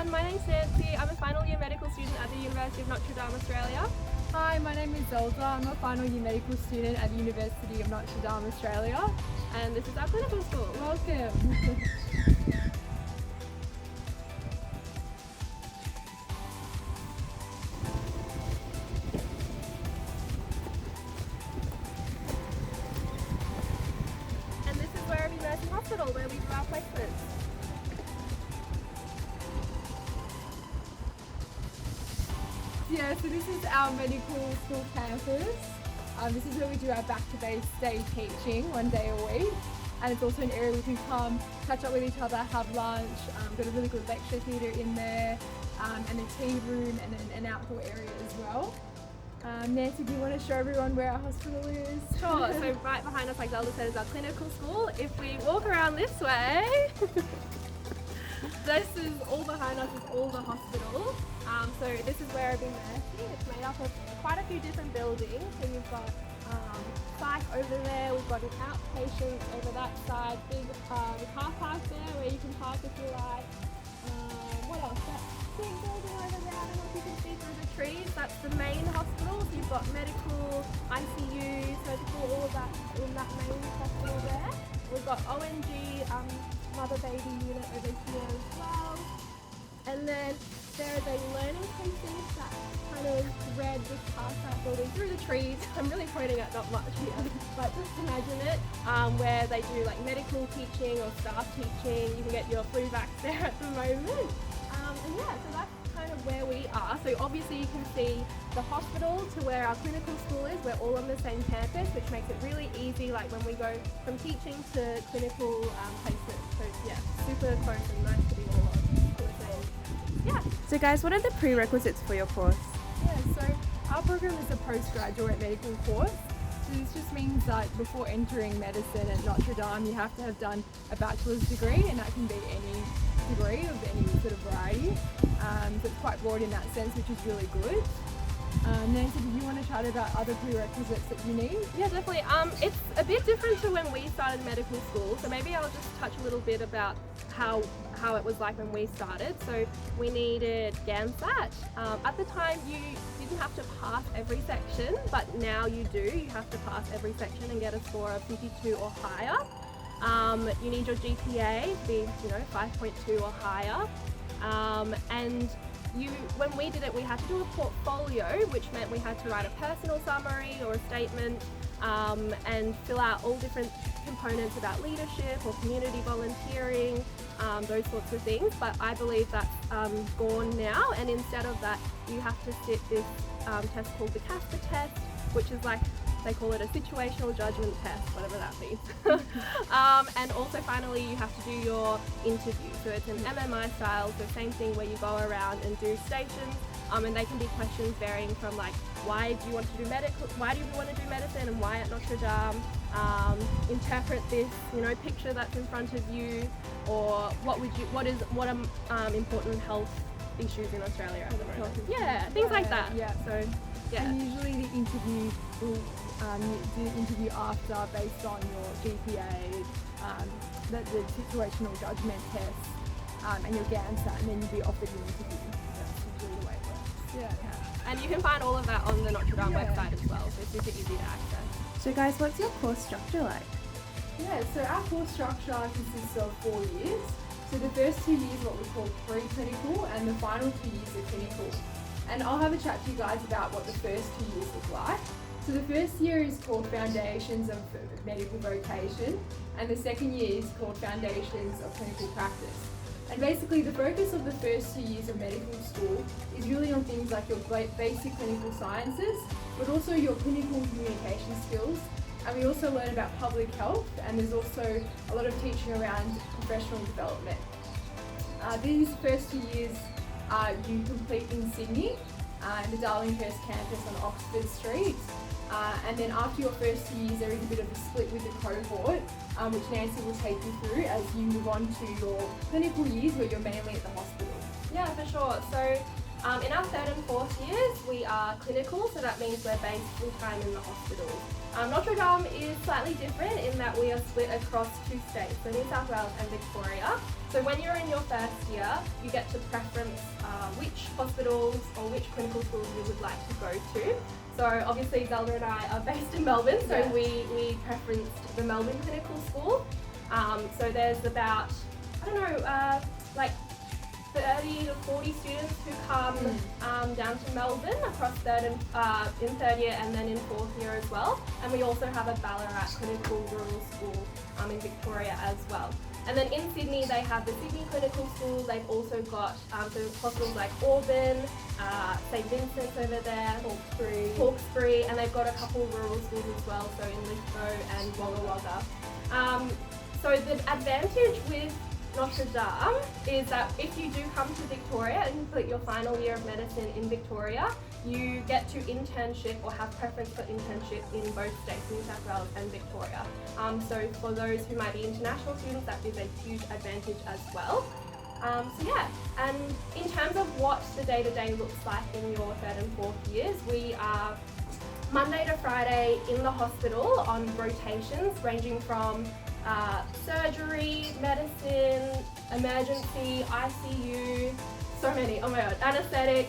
everyone, my name's Nancy. I'm a final year medical student at the University of Notre Dame, Australia. Hi, my name is Zelda. I'm a final year medical student at the University of Notre Dame, Australia. And this is our clinical school. Welcome. And this is Werribee Nursing Hospital, where we do our placements. Yeah, so this is our medical school campus. This is where we do our back to base day teaching 1 day a week. And it's also an area we can come, catch up with each other, have lunch, got a really good lecture theatre in there, and a tea room and an outdoor area as well. Nancy, do you want to show everyone where our hospital is? Sure, so right behind us, like Zelda said, is our clinical school. If we walk around this way, this is all behind us, is all the hospital. So this is Werribee Nursing. It's made up of quite a few different buildings. So you've got psych over there, we've got an outpatient over that side, big car park there where you can park if you like. What else? That big building over there, I don't know if you can see through the trees, that's the main hospital. So you've got medical, ICU, surgical, all of that in that main hospital there. We've got ONG, mother baby unit over here as well. And then there's a learning precinct that kind of red just past that building through the trees. I'm really pointing at not much here, but just imagine it, where they do like medical teaching or staff teaching. You can get your flu vax there at the moment. And yeah, so that's kind of where we are. So obviously you can see the hospital to where our clinical school is. We're all on the same campus, which makes it really easy, like when we go from teaching to clinical placement. So yeah, super close and nice to be all on the same. Yeah. So guys, what are the prerequisites for your course? Yeah, so our program is a postgraduate medical course. So this just means that before entering medicine at Notre Dame, you have to have done a bachelor's degree, and that can be any degree of any sort of variety. So it's quite broad in that sense, which is really good. Nancy, did you want to chat about other prerequisites that you need? Yeah, definitely. It's a bit different to when we started medical school, so maybe I'll just touch a little bit about how it was like when we started. So we needed GAMSAT. At the time you didn't have to pass every section, but now you do. You have to pass every section and get a score of 52 or higher. You need your GPA to be 5.2 or higher. And when we did it, we had to do a portfolio, which meant we had to write a personal summary or a statement and fill out all different components about leadership or community volunteering, those sorts of things. But I believe that's gone now, and instead of that, you have to sit this test called the CASPER test, which is like, they call it a situational judgment test, whatever that means. And also finally you have to do your interview. So it's an MMI style, so same thing where you go around and do stations, and they can be questions varying from like, why do you want to do medicine and why at Notre Dame? Interpret this, picture that's in front of you, or what are important health issues in Australia at the moment? Yeah, things like that. Yeah. So yeah. And usually the interview will you do the interview after based on your GPA, the situational judgment test, and your GAMSAT, and then you'll be offered an interview. That's usually the way it works. Yeah. And you can find all of that on the Notre Dame website as well, so it's super easy to access. So guys, what's your course structure like? Yeah, so our course structure consists of 4 years. So the first 2 years what we call pre-clinical, and the final 2 years are clinical. And I'll have a chat to you guys about what the first 2 years look like. So the first year is called Foundations of Medical Vocation, and the second year is called Foundations of Clinical Practice. And basically the focus of the first 2 years of medical school is really on things like your basic clinical sciences, but also your clinical communication skills. And we also learn about public health, and there's also a lot of teaching around professional development. These first 2 years you complete in Sydney, in the Darlinghurst campus on Oxford Street. And then after your first 2 years, there is a bit of a split with the cohort, which Nancy will take you through as you move on to your clinical years where you're mainly at the hospital. Yeah, for sure. So In our third and fourth years, we are clinical, so that means we're based full time in the hospitals. Notre Dame is slightly different in that we are split across 2 states, so New South Wales and Victoria. So when you're in your first year, you get to preference which hospitals or which clinical schools you would like to go to. So obviously Zelda and I are based in Melbourne, so Yeah. we preferenced the Melbourne Clinical School. So there's about, like 30 to 40 students who come down to Melbourne across in third year and then in fourth year as well. And we also have a Ballarat Clinical Rural School in Victoria as well. And then in Sydney, they have the Sydney Clinical School. They've also got so hospitals like Auburn, St Vincent's over there, Hawkesbury, and they've got a couple rural schools as well, so in Lithgow and Wagga Wagga. So the advantage with Notre Dame is that if you do come to Victoria and complete your final year of medicine in Victoria, you get to internship or have preference for internship in both states, New South Wales and Victoria. So for those who might be international students, that is a huge advantage as well. And in terms of what the day-to-day looks like in your third and fourth years, we are Monday to Friday in the hospital on rotations ranging from surgery, medicine, emergency, ICU, so many, oh my god, anaesthetic,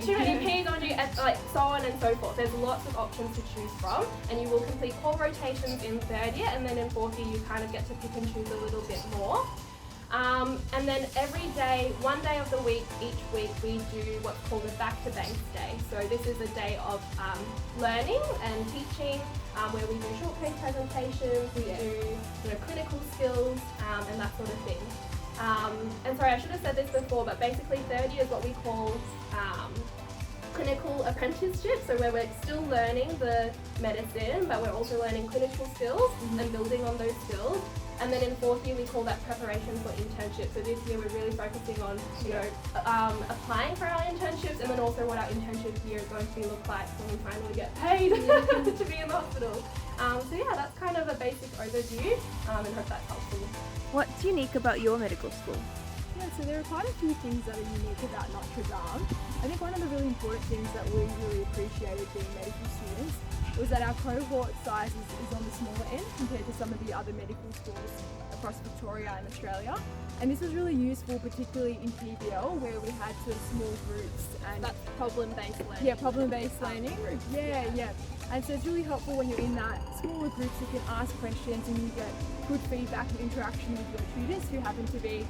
too many P's on you, and so on and so forth. There's lots of options to choose from, and you will complete core rotations in third year, and then in fourth year you kind of get to pick and choose a little bit more. And then every day, one day of the week, each week, we do what's called a back-to-base day. So this is a day of learning and teaching, where we do short case presentations, we do clinical skills, and that sort of thing. And sorry, I should have said this before, but basically third year is what we call clinical apprenticeship, so where we're still learning the medicine, but we're also learning clinical skills and building on those skills. And then in fourth year, we call that preparation for internship. So this year, we're really focusing on, applying for our internships, and then also what our internship year is going to look like when we finally get paid to be in the hospital. That's kind of a basic overview, and hope that's helpful. What's unique about your medical school? Yeah, so there are quite a few things that are unique about Notre Dame. I think one of the really important things that we really appreciated being medical students was that our cohort size is on the smaller end compared to some of the other medical schools across Victoria and Australia. And this was really useful, particularly in PBL, where we had sort of small groups. And That's problem-based learning. yeah, problem-based learning. Yeah. And so it's really helpful when you're in that smaller groups, you can ask questions and you get good feedback and interaction with your tutors who happen to be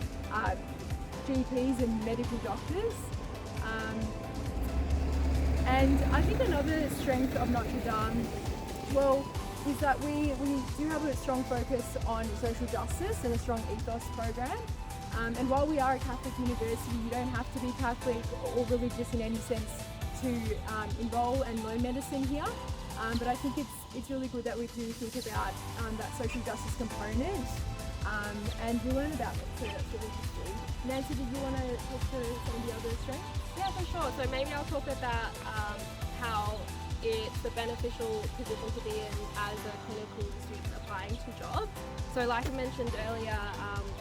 GPs and medical doctors. And I think another strength of Notre Dame, is that we do have a strong focus on social justice and a strong ethos program. And while we are a Catholic university, you don't have to be Catholic or religious in any sense to enrol and learn medicine here. But I think it's really good that we do think about that social justice component, and we learn about it, so that's really useful. Nancy, did you want to talk to some of the other strengths? Yeah, for sure. So maybe I'll talk about how it's a beneficial position to be in as a clinical student applying to jobs. So like I mentioned earlier,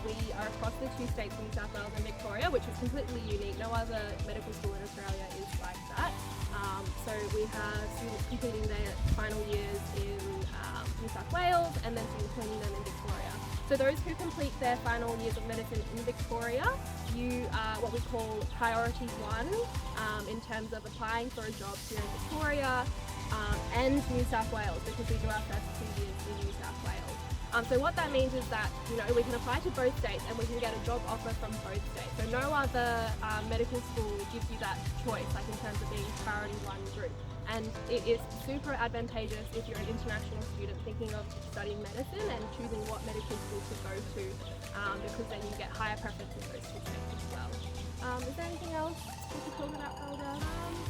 we are across the 2 states, New South Wales and Victoria, which is completely unique. No other medical school in Australia is like that. So we have students completing their final years in New South Wales and then completing them in Victoria. So those who complete their final years of medicine in Victoria, you are what we call priority 1 in terms of applying for a job here in Victoria and New South Wales, because we do our first 2 years in New South Wales. So what that means is that we can apply to both states and we can get a job offer from both states. So no other medical school gives you that choice, like in terms of being priority 1 group. And it is super advantageous if you're an international student thinking of studying medicine and choosing what medical school to go to, because then you get higher preference in those 2 states as well. Is there anything else we could talk about, Elda?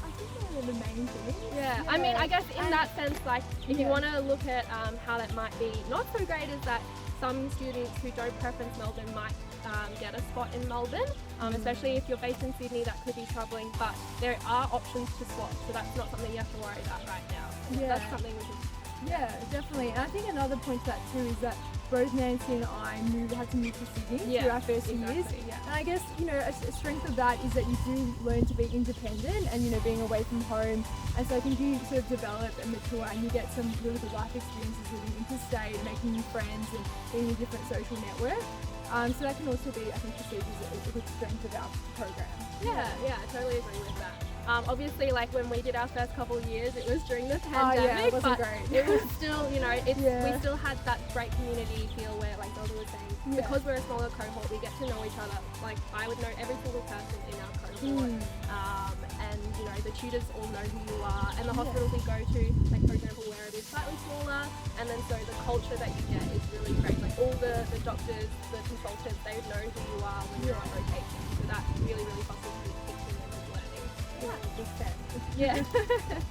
I think they're the main things. Yeah, I mean, I guess in that sense, like, if you want to look at how that might be not so great, is that some students who don't preference Melbourne might get a spot in Melbourne, especially if you're based in Sydney. That could be troubling, but there are options to swap, so that's not something you have to worry about right now. Yeah. That's something we can... Yeah, definitely. And I think another point to that too is that both Nancy and I had to move to Sydney through our first 2 years. Yeah. And I guess, a strength of that is that you do learn to be independent and, being away from home. And so I think you sort of develop and mature and you get some really good life experiences living interstate, making new friends and being in a different social network. So that can also be, I think, perceived as a good strength of our program. Yeah, I totally agree with that. Obviously, like when we did our first couple of years, it was during the Oh, pandemic, yeah, it wasn't but great. it was still, we Yeah. still had that great community feel where, like Zelda was saying, Yeah. because we're a smaller cohort, we get to know each other. Like I would know every single person in our cohort, and the tutors all know who you are, and the hospitals we go to, like for example, where it is slightly smaller, and then so the culture that you get is really great. Like all the doctors, the consultants, they would know who you are when you're on rotation, so that really fosters good teaching and good learning. Yeah, big fan. Yeah.